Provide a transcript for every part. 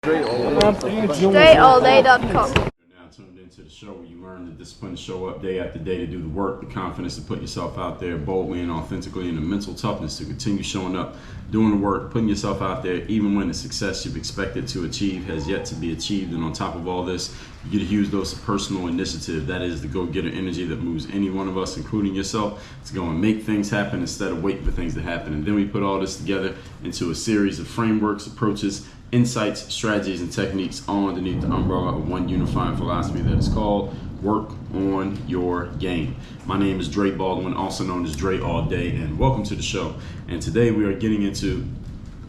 StraighTAllDay.com. Now tuned into the show where you learn the discipline to show up day after day to do the work, the confidence to put yourself out there boldly and authentically, and the mental toughness to continue showing up, doing the work, putting yourself out there even when the success you've expected to achieve has yet to be achieved. And on top of all this, you get a huge dose of personal initiative. That is the go-getter energy that moves any one of us, including yourself, to go and make things happen instead of waiting for things to happen. And then we put all this together into a series of frameworks, approaches, insights, strategies, and techniques all underneath the umbrella of one unifying philosophy that is called work on your game. My name is Baldwin, also known as Dre All Day, and welcome to the show. And today we are getting into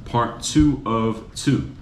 part 2 of 2.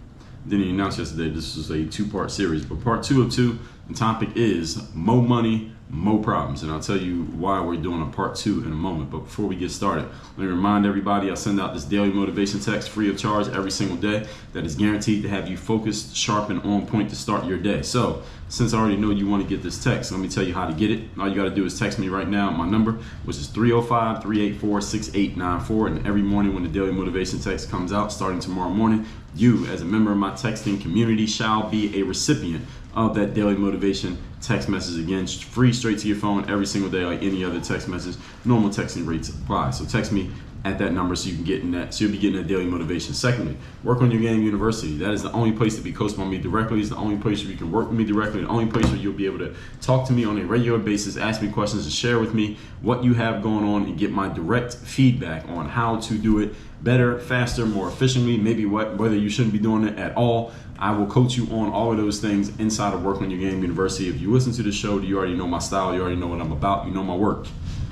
Didn't announce yesterday this was a 2-part series, but part 2 of 2. The topic is more money, more problems, and I'll tell you why we're doing a part 2 in a moment. But before we get started, let me remind everybody I send out this daily motivation text free of charge every single day that is guaranteed to have you focused, sharp, and on point to start your day. So since I already know you want to get this text, let me tell you how to get it. All you got to do is text me right now at my number, which is 305-384-6894, and every morning when the daily motivation text comes out starting tomorrow morning, you as a member of my texting community shall be a recipient of that daily motivation text message. Again, free, straight to your phone every single day, like any other text message. Normal texting rates apply. So text me at that number so you can get in that. So you'll be getting that daily motivation. Secondly, Work on Your Game University. That is the only place to be coached by me directly. It's the only place where you can work with me directly. The only place where you'll be able to talk to me on a regular basis, ask me questions, and share with me what you have going on and get my direct feedback on how to do it better, faster, more efficiently, maybe whether you shouldn't be doing it at all. I will coach you on all of those things inside of Work on Your Game University. If you listen to the show, you already know my style, you already know what I'm about, you know my work.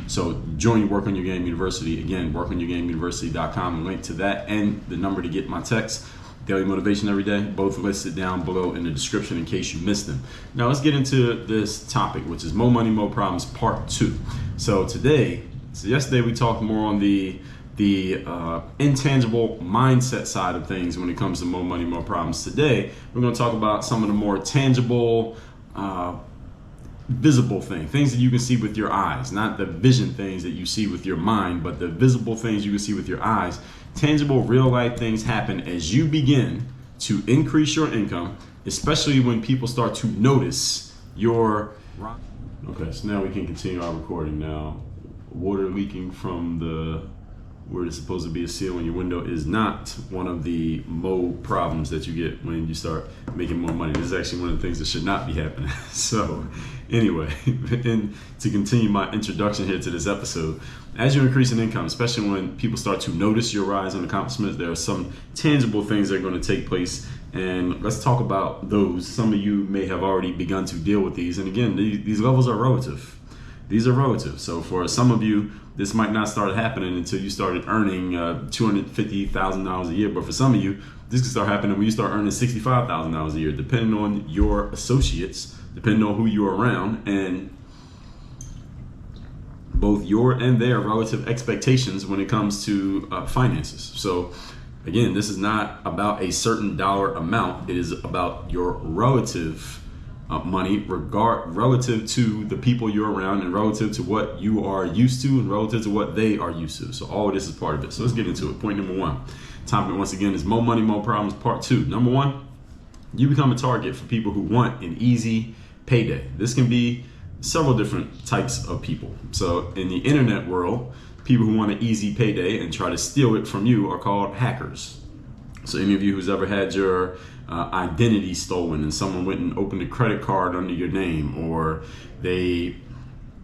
So join Work on Your Game University. Again, workonyourgameuniversity.com, link to that and the number to get my text, daily motivation every day, both listed down below in the description in case you missed them. Now let's get into this topic, which is More Money, More Problems, part 2. So yesterday we talked more on the intangible mindset side of things when it comes to more money, more problems. Today, we're going to talk about some of the more tangible, visible things that you can see with your eyes, not the vision things that you see with your mind, but the visible things you can see with your eyes. Tangible, real life things happen as you begin to increase your income, especially when people start to notice your... Okay, so now we can continue our recording now. Water leaking from where it's supposed to be a seal in your window is not one of the problems that you get when you start making more money. This is actually one of the things that should not be happening. So anyway, and to continue my introduction here to this episode, as you increase in income, especially when people start to notice your rise in accomplishments, there are some tangible things that are going to take place. And let's talk about those. Some of you may have already begun to deal with these. And again, these levels are relative. These are relative. So for some of you, this might not start happening until you started earning $250,000 a year. But for some of you, this can start happening when you start earning $65,000 a year, depending on your associates, depending on who you're around, and both your and their relative expectations when it comes to finances. So again, this is not about a certain dollar amount. It is about your relative money relative to the people you're around and relative to what you are used to and relative to what they are used to. So all of this is part of it. So let's get into it. Point number 1. Topic once again is More Money, More Problems, part 2. Number 1, you become a target for people who want an easy payday. This can be several different types of people. So in the internet world, people who want an easy payday and try to steal it from you are called hackers. So any of you who's ever had your identity stolen and someone went and opened a credit card under your name, or they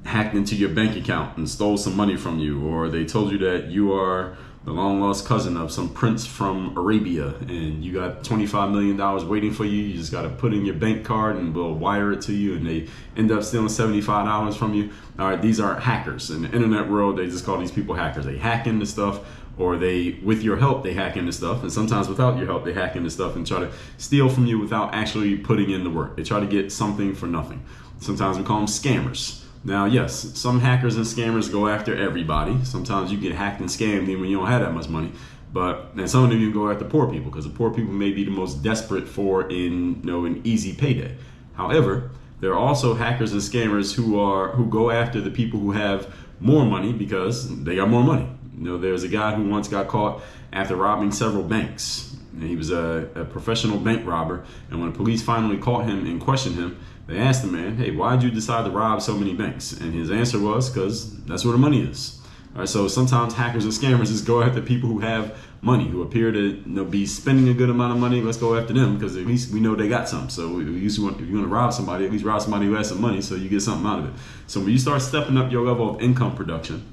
hacked into your bank account and stole some money from you, or they told you that you are the long lost cousin of some prince from Arabia and you got $25 million waiting for you. You just got to put in your bank card and we'll wire it to you, and they end up stealing $75 from you. All right, these are hackers. In the internet world, they just call these people hackers. They hack into stuff, or with your help, they hack into stuff. And sometimes without your help, they hack into stuff and try to steal from you without actually putting in the work. They try to get something for nothing. Sometimes we call them scammers. Now, yes, some hackers and scammers go after everybody. Sometimes you get hacked and scammed even when you don't have that much money. And some of them even go after poor people, because the poor people may be the most desperate for an easy payday. However, there are also hackers and scammers who go after the people who have more money because they got more money. There's a guy who once got caught after robbing several banks. And he was a professional bank robber. And when the police finally caught him and questioned him, they asked the man, hey, why did you decide to rob so many banks? And his answer was, because that's where the money is. All right, so sometimes hackers and scammers just go after people who have money, who appear to be spending a good amount of money. Let's go after them because at least we know they got some. So if you want to rob somebody, at least rob somebody who has some money so you get something out of it. So when you start stepping up your level of income production,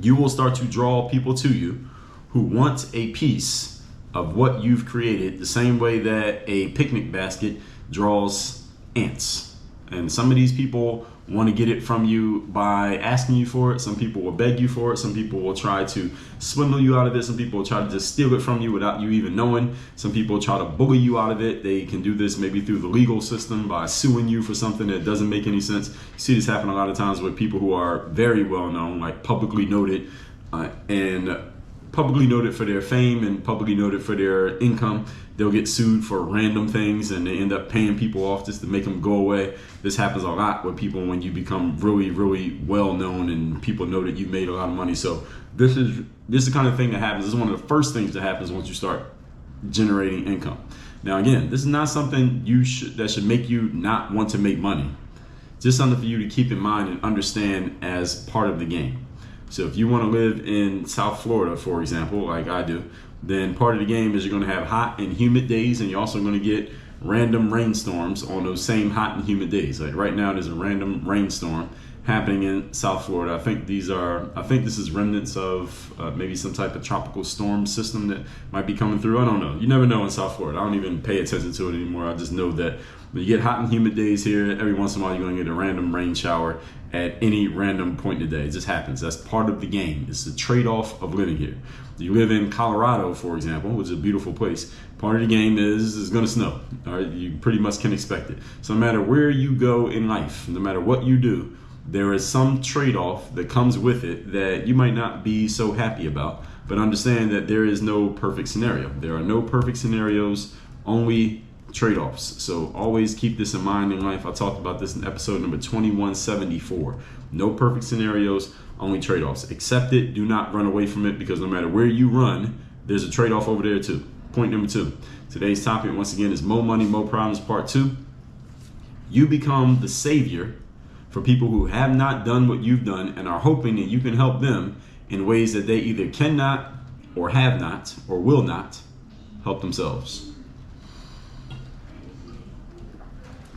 you will start to draw people to you who want a piece of what you've created, the same way that a picnic basket draws ants. And some of these people want to get it from you by asking you for it. Some people will beg you for it. Some people will try to swindle you out of it. Some people will try to just steal it from you without you even knowing. Some people will try to bully you out of it. They can do this maybe through the legal system by suing you for something that doesn't make any sense. You see this happen a lot of times with people who are very well known, like publicly noted, and publicly noted for their fame and publicly noted for their income. They'll get sued for random things and they end up paying people off just to make them go away. This happens a lot with people when you become really, really well known and people know that you made a lot of money. So this is the kind of thing that happens. This is one of the first things that happens once you start generating income. Now, again, this is not something that should make you not want to make money. Just something for you to keep in mind and understand as part of the game. So if you want to live in South Florida, for example, like I do, then part of the game is you're going to have hot and humid days, and you're also going to get random rainstorms on those same hot and humid days. Like right now, there's a random rainstorm happening in South Florida. I think this is remnants of maybe some type of tropical storm system that might be coming through. I don't know. You never know in South Florida. I don't even pay attention to it anymore. I just know that when you get hot and humid days here, every once in a while you're going to get a random rain shower at any random point in the day. It just happens. That's part of the game. It's the trade-off of living here. You live in Colorado, for example, which is a beautiful place. Part of the game is it's going to snow. All right, you pretty much can expect it. So no matter where you go in life, no matter what you do, there is some trade-off that comes with it that you might not be so happy about. But understand that there is no perfect scenario. There are no perfect scenarios, only trade-offs. So always keep this in mind in life. I talked about this in episode number 2174. No perfect scenarios, only trade-offs. Accept it. Do not run away from it, because no matter where you run, there's a trade-off over there too. Point number 2. Today's topic, once again, is Mo Money, Mo Problems, Part 2. You become the savior for people who have not done what you've done and are hoping that you can help them in ways that they either cannot or have not or will not help themselves.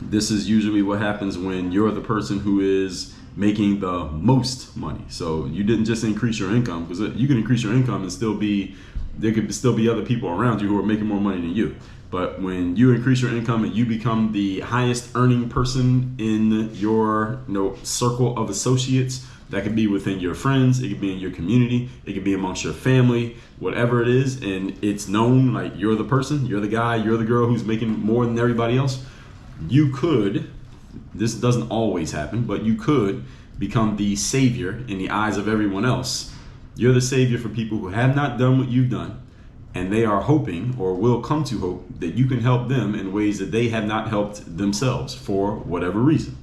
This is usually what happens when you're the person who is making the most money. So you didn't just increase your income, because you can increase your income and there could still be other people around you who are making more money than you. But when you increase your income and you become the highest earning person in your circle of associates, that could be within your friends, it could be in your community, it could be amongst your family, whatever it is, and it's known, like you're the person, you're the guy, you're the girl who's making more than everybody else. You could, this doesn't always happen, but you could become the savior in the eyes of everyone else. You're the savior for people who have not done what you've done, and they are hoping or will come to hope that you can help them in ways that they have not helped themselves for whatever reason.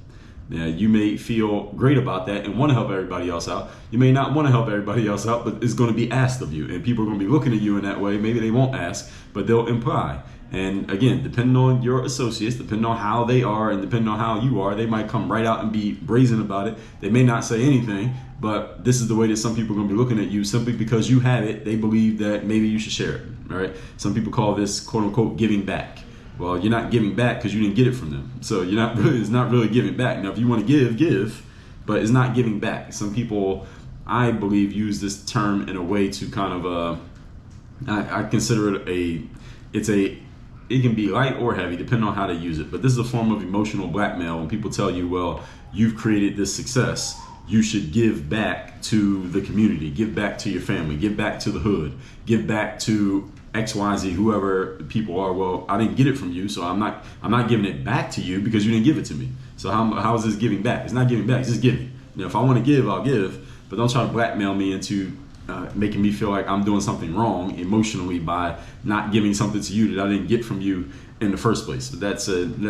Now, you may feel great about that and want to help everybody else out. You may not want to help everybody else out, but it's going to be asked of you, and people are going to be looking at you in that way. Maybe they won't ask, but they'll imply. And again, depending on your associates, depending on how they are and depending on how you are, they might come right out and be brazen about it. They may not say anything, but this is the way that some people are going to be looking at you. Simply because you have it, they believe that maybe you should share it. All right. Some people call this, quote unquote, giving back. Well, you're not giving back because you didn't get it from them. So it's not really giving back. Now, if you want to give, but it's not giving back. Some people, I believe, use this term in a way to kind of, I consider it it can be light or heavy depending on how they use it. But this is a form of emotional blackmail when people tell you, well, you've created this success, you should give back to the community, give back to your family, give back to the hood, give back to XYZ, whoever people are. Well, I didn't get it from you, so I'm not giving it back to you because you didn't give it to me. So how is this giving back? It's not giving back, it's just giving. If I want to give, I'll give, but don't try to blackmail me into making me feel like I'm doing something wrong emotionally by not giving something to you that I didn't get from you in the first place. But that's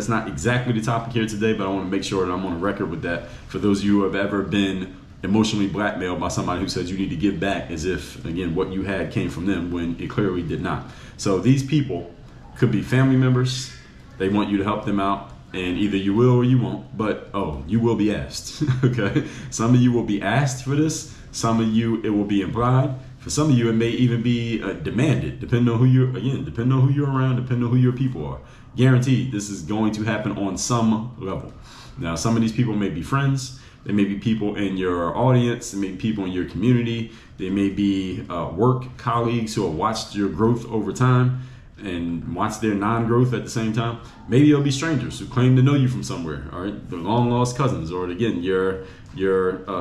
not exactly the topic here today, but I want to make sure that I'm on a record with that for those of you who have ever been emotionally blackmailed by somebody who says you need to give back, as if, again, what you had came from them when it clearly did not. So these people could be family members. They want you to help them out, and either you will or you won't, but you will be asked. Okay, some of you will be asked for this. Some of you, it will be implied. For some of you, it may even be demanded, depending on who you're around, depending on who your people are. Guaranteed, this is going to happen on some level. Now, some of these people may be friends. They may be people in your audience. They may be people in your community. They may be work colleagues who have watched your growth over time and watch their non-growth at the same time. Maybe it'll be strangers who claim to know you from somewhere. All right, the long-lost cousins, or again, your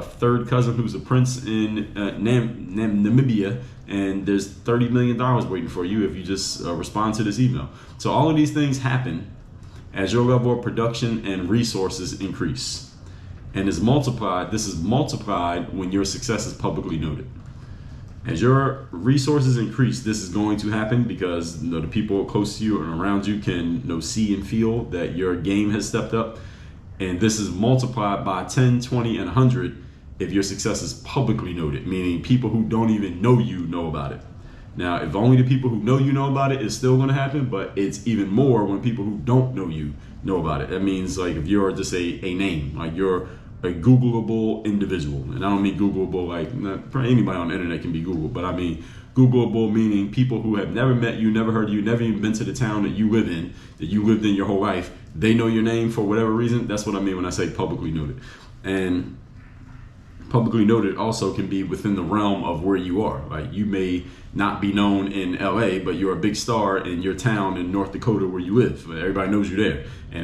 third cousin who's a prince in Namibia, and there's $30 million waiting for you if you just respond to this email. So all of these things happen as your level of production and resources increase, and is multiplied. This is multiplied when your success is publicly noted. As your resources increase, this is going to happen because the people close to you and around you can see and feel that your game has stepped up. And this is multiplied by 10, 20, and 100 if your success is publicly noted, meaning people who don't even know you know about it. Now, if only the people who know you know about it, it's still going to happen, but it's even more when people who don't know you know about it. That means, like, if you're just a name, like you're a Googleable individual. And I don't mean Googleable like, not, anybody on the internet can be Googled, but I mean Googleable meaning people who have never met you, never heard of you, never even been to the town that you live in, that you lived in your whole life. They know your name for whatever reason. That's what I mean when I say publicly noted. And publicly noted also can be within the realm of where you are. Like, you may not be known in LA, but you're a big star in your town in North Dakota where you live. Everybody knows you there, and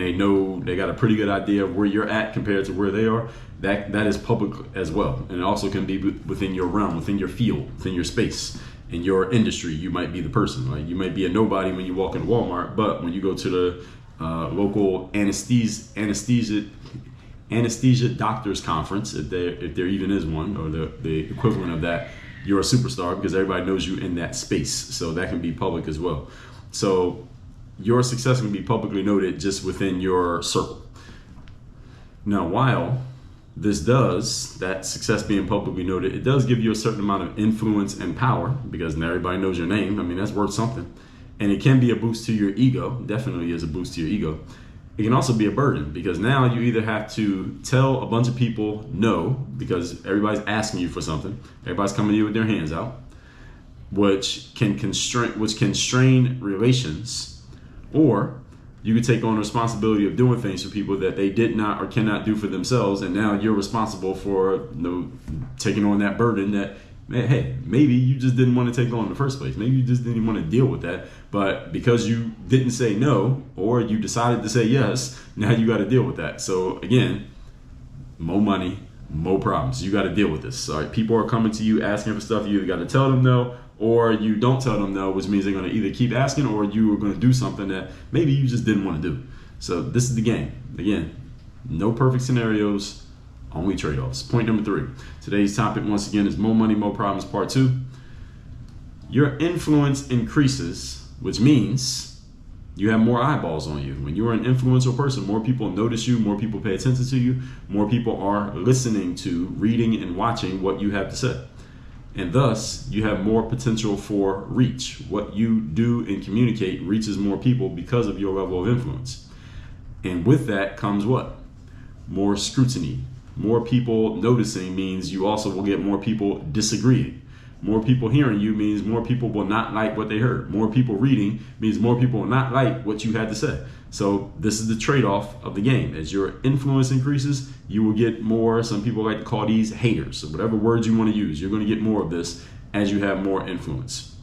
they got a pretty good idea of where you're at compared to where they are. That is public as well. And it also can be within your realm, within your field, within your space. In your industry, you might be the person. Like, you might be a nobody when you walk into Walmart, but when you go to the local anesthesia doctors conference, if there even is one, or the equivalent of that, you're a superstar because everybody knows you in that space. So that can be public as well. So your success can be publicly noted just within your circle. Now, while this does, that success being publicly noted, it does give you a certain amount of influence and power because now everybody knows your name. I mean, that's worth something. And it can be a boost to your ego, definitely is a boost to your ego. It can also be a burden because now you either have to tell a bunch of people no because everybody's asking you for something. Everybody's coming to you with their hands out, which can strain relations, or you could take on the responsibility of doing things for people that they did not or cannot do for themselves, and now you're responsible for taking on that burden that, hey, maybe you just didn't want to take on in the first place. Maybe you just didn't want to deal with that. But because you didn't say no, or you decided to say yes, now you got to deal with that. So again, more money, more problems. You got to deal with this. All right, people are coming to you asking for stuff. You either got to tell them no, or you don't tell them no, which means they're going to either keep asking or you are going to do something that maybe you just didn't want to do. So this is the game. Again, no perfect scenarios, only trade-offs. Point number 3. Today's topic, once again, is more money, more problems, part 2. Your influence increases, which means you have more eyeballs on you. When you're an influential person, more people notice you, more people pay attention to you, more people are listening to, reading, and watching what you have to say. And thus, you have more potential for reach. What you do and communicate reaches more people because of your level of influence. And with that comes what? More scrutiny. More people noticing means you also will get more people disagreeing. More people hearing you means more people will not like what they heard. More people reading means more people will not like what you had to say. So this is the trade-off of the game. As your influence increases, you will get more, some people like to call these haters. So whatever words you want to use, you're going to get more of this as you have more influence.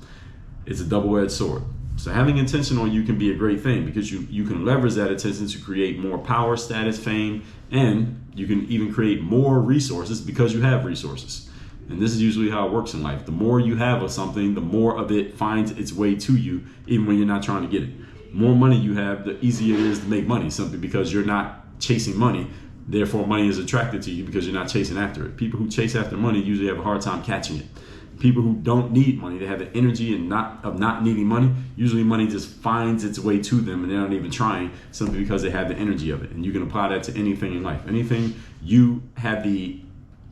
It's a double-edged sword. So having attention on you can be a great thing because you can leverage that attention to create more power, status, fame, and you can even create more resources because you have resources. And this is usually how it works in life. The more you have of something, the more of it finds its way to you, even when you're not trying to get it. The more money you have, the easier it is to make money, simply because you're not chasing money. Therefore, money is attracted to you because you're not chasing after it. People who chase after money usually have a hard time catching it. People who don't need money, they have the energy and not needing money, usually money just finds its way to them and they're not even trying, simply because they have the energy of it. And you can apply that to anything in life. Anything you have the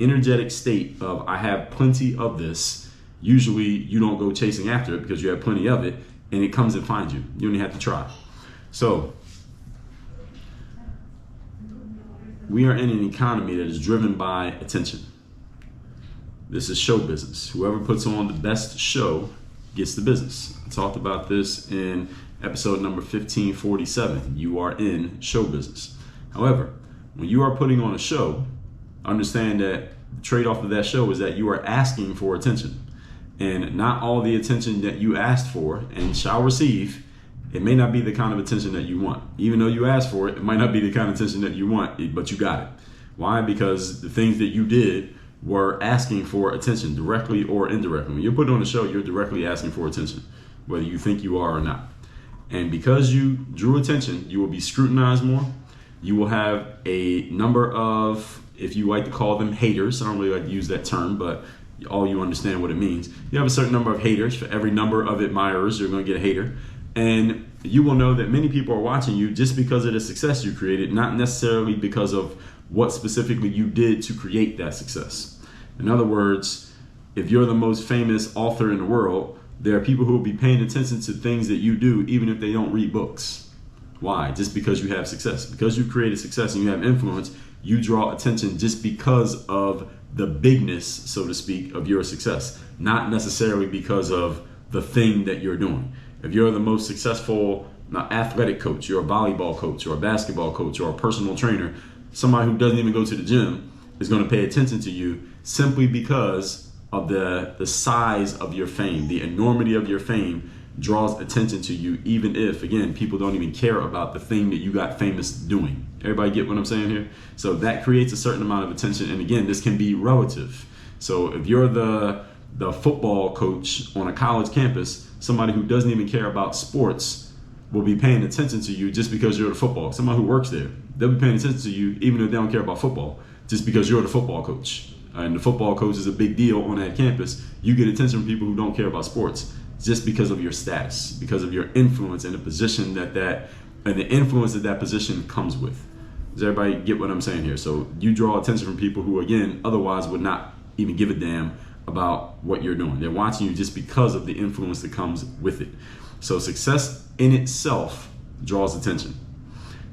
energetic state of I have plenty of this, usually you don't go chasing after it because you have plenty of it, and it comes and finds you. You only have to try. So we are in an economy that is driven by attention. This is show business. Whoever puts on the best show gets the business. I talked about this in episode number 1547. You are in show business. However, when you are putting on a show, understand that the trade-off of that show is that you are asking for attention. And not all the attention that you asked for and shall receive, it may not be the kind of attention that you want. Even though you asked for it, it might not be the kind of attention that you want, but you got it. Why? Because the things that you did were asking for attention, directly or indirectly. When you're putting on a show, you're directly asking for attention, whether you think you are or not. And because you drew attention, you will be scrutinized more. You will have a number of, if you like to call them haters, I don't really like to use that term, but all you understand what it means. You have a certain number of haters. For every number of admirers, you're going to get a hater. And you will know that many people are watching you just because of the success you created, not necessarily because of what specifically you did to create that success. In other words, if you're the most famous author in the world, there are people who will be paying attention to things that you do, even if they don't read books. Why? Just because you have success. Because you created success and you have influence, you draw attention just because of the bigness, so to speak, of your success, not necessarily because of the thing that you're doing. If you're the most successful athletic coach, you're a volleyball coach or a basketball coach or a personal trainer, somebody who doesn't even go to the gym is going to pay attention to you simply because of the size of your fame. The enormity of your fame draws attention to you, even if, again, people don't even care about the thing that you got famous doing. Everybody get what I'm saying here? So that creates a certain amount of attention. And again, this can be relative. So if you're the football coach on a college campus, somebody who doesn't even care about sports will be paying attention to you just because you're the football. Somebody who works there, they'll be paying attention to you even if they don't care about football, just because you're the football coach. And the football coach is a big deal on that campus. You get attention from people who don't care about sports just because of your status, because of your influence and the position and the influence that position comes with. Does everybody get what I'm saying here? So you draw attention from people who, again, otherwise would not even give a damn about what you're doing. They're watching you just because of the influence that comes with it. So success in itself draws attention.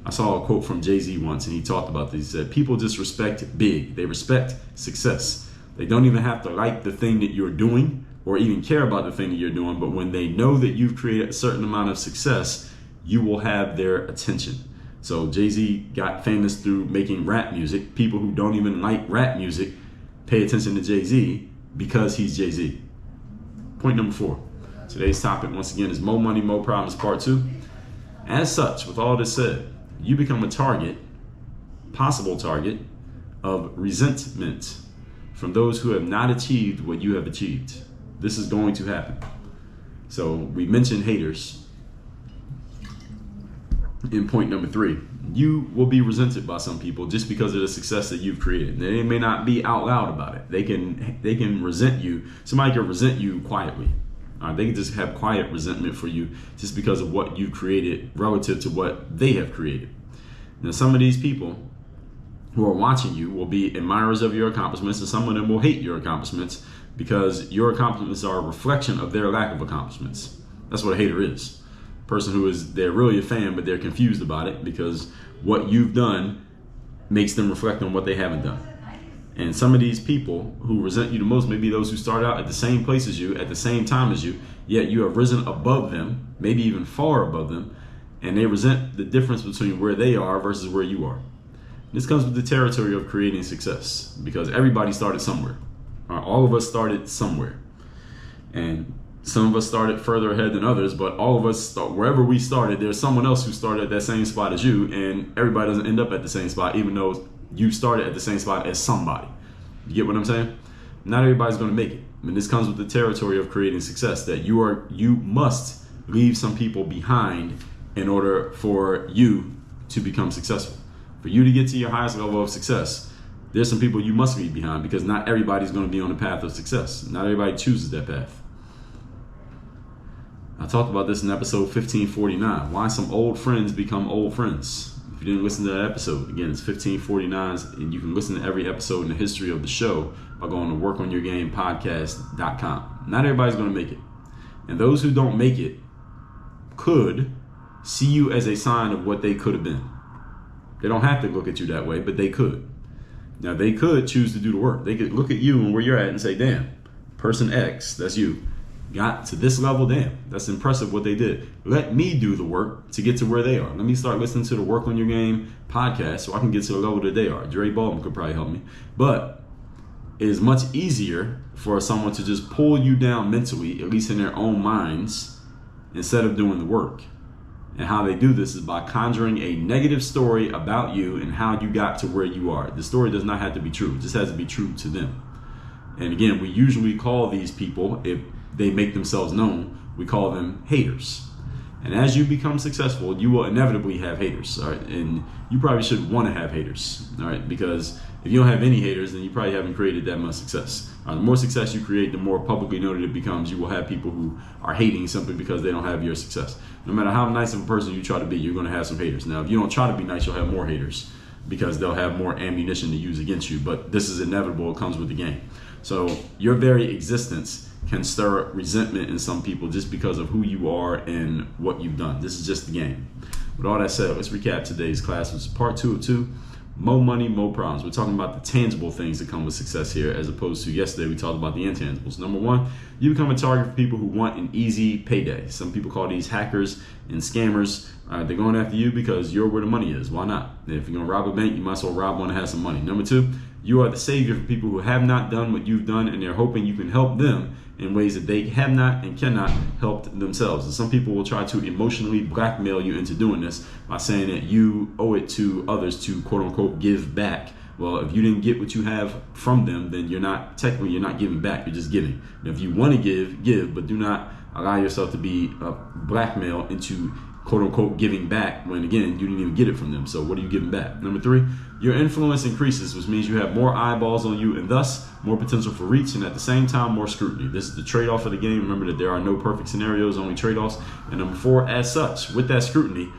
I saw a quote from Jay-Z once, and he talked about this. He said, people just respect big. They respect success. They don't even have to like the thing that you're doing or even care about the thing that you're doing, but when they know that you've created a certain amount of success, you will have their attention. So Jay-Z got famous through making rap music. People who don't even like rap music pay attention to Jay-Z because he's Jay-Z. Point number 4. Today's topic, once again, is Mo Money, Mo Problems, Part 2. As such, with all this said, you become a target, possible target, of resentment from those who have not achieved what you have achieved. This is going to happen. So we mentioned haters in point number 3. You will be resented by some people just because of the success that you've created. They may not be out loud about it. They can resent you. Somebody can resent you quietly. They can just have quiet resentment for you just because of what you created relative to what they have created. Now, some of these people who are watching you will be admirers of your accomplishments, and some of them will hate your accomplishments because your accomplishments are a reflection of their lack of accomplishments. That's what a hater is. A person who they're really a fan, but they're confused about it because what you've done makes them reflect on what they haven't done. And some of these people who resent you the most may be those who start out at the same place as you, at the same time as you, yet you have risen above them, maybe even far above them, and they resent the difference between where they are versus where you are. This comes with the territory of creating success because everybody started somewhere. All of us started somewhere. And some of us started further ahead than others, but all of us, wherever we started, there's someone else who started at that same spot as you, and everybody doesn't end up at the same spot, even though you started at the same spot as somebody. You get what I'm saying? Not everybody's going to make it. I mean, this comes with the territory of creating success, that you must leave some people behind in order for you to become successful. For you to get to your highest level of success, there's some people you must leave behind because not everybody's going to be on the path of success. Not everybody chooses that path. I talked about this in episode 1549, why some old friends become old friends. If you didn't listen to that episode, again, it's 1549, and you can listen to every episode in the history of the show by going to workonyourgamepodcast.com. Not everybody's going to make it. And those who don't make it could see you as a sign of what they could have been. They don't have to look at you that way, but they could. Now, they could choose to do the work. They could look at you and where you're at and say, damn, person X, that's you, got to this level, damn, that's impressive what they did. Let me do the work to get to where they are. Let me start listening to the Work on Your Game podcast so I can get to the level that they are. Dre Baldwin could probably help me. But it is much easier for someone to just pull you down mentally, at least in their own minds, instead of doing the work. And how they do this is by conjuring a negative story about you and how you got to where you are. The story does not have to be true. It just has to be true to them. And again, we usually call these people, if they make themselves known, we call them haters. And as you become successful, you will inevitably have haters. All right? And you probably should want to have haters. All right? Because if you don't have any haters, then you probably haven't created that much success. The more success you create, the more publicly noted it becomes. You will have people who are hating simply because they don't have your success. No matter how nice of a person you try to be, you're going to have some haters. Now, if you don't try to be nice, you'll have more haters because they'll have more ammunition to use against you. But this is inevitable. It comes with the game. So your very existence can stir resentment in some people just because of who you are and what you've done. This is just the game. With all that said, let's recap today's class. It's part 2 of 2. More money, more problems. We're talking about the tangible things that come with success here, as opposed to yesterday we talked about the intangibles. Number 1, you become a target for people who want an easy payday. Some people call these hackers and scammers. They're going after you because you're where the money is. Why not? If you're going to rob a bank, you might as well rob one that has some money. Number 2, you are the savior for people who have not done what you've done, and they're hoping you can help them in ways that they have not and cannot help themselves. And some people will try to emotionally blackmail you into doing this by saying that you owe it to others to quote unquote give back. Well, if you didn't get what you have from them, then you're not giving back, you're just giving. And if you want to give, but do not allow yourself to be blackmailed into quote unquote giving back when again you didn't even get it from them. So what are you giving back? Number 3, your influence increases, which means you have more eyeballs on you and thus more potential for reach, and at the same time more scrutiny. This is the trade-off of the game. Remember that there are no perfect scenarios, only trade-offs. And number 4, as such, with that scrutiny,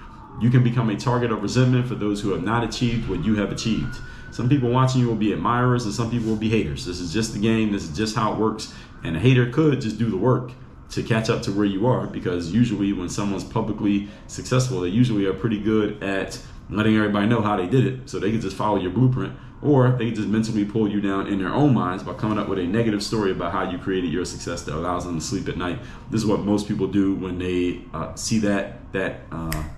you can become a target of resentment for those who have not achieved what you have achieved. Some people watching you will be admirers and some people will be haters. This is just the game. This is just how it works. And a hater could just do the work to catch up to where you are, because usually when someone's publicly successful, they usually are pretty good at letting everybody know how they did it, so they can just follow your blueprint, or they can just mentally pull you down in their own minds by coming up with a negative story about how you created your success that allows them to sleep at night. This is what most people do when they see that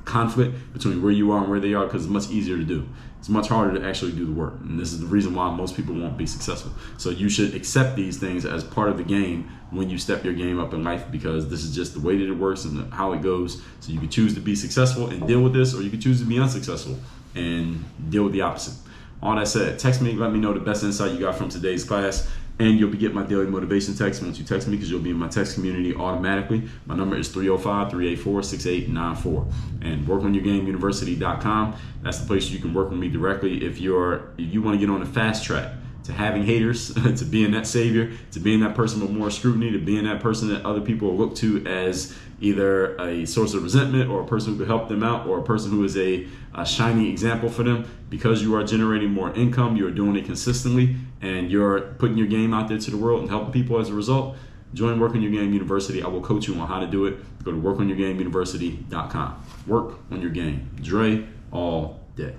conflict between where you are and where they are, because it's much easier to do. It's much harder to actually do the work, and this is the reason why most people won't be successful. So you should accept these things as part of the game when you step your game up in life, because this is just the way that it works and how it goes. So you can choose to be successful and deal with this, or you can choose to be unsuccessful and deal with the opposite. All that said, text me, let me know the best insight you got from today's class, and you'll be getting my daily motivation text once you text me, because you'll be in my text community automatically. My number is 305-384-6894. And workonyourgameuniversity.com. That's the place you can work with me directly if you want to get on the fast track to having haters, to being that savior, to being that person with more scrutiny, to being that person that other people will look to as either a source of resentment or a person who could help them out, or a person who is a shining example for them. Because you are generating more income, you're doing it consistently, and you're putting your game out there to the world and helping people as a result, join Work on Your Game University. I will coach you on how to do it. Go to workonyourgameuniversity.com. Work on your game. Dre all day.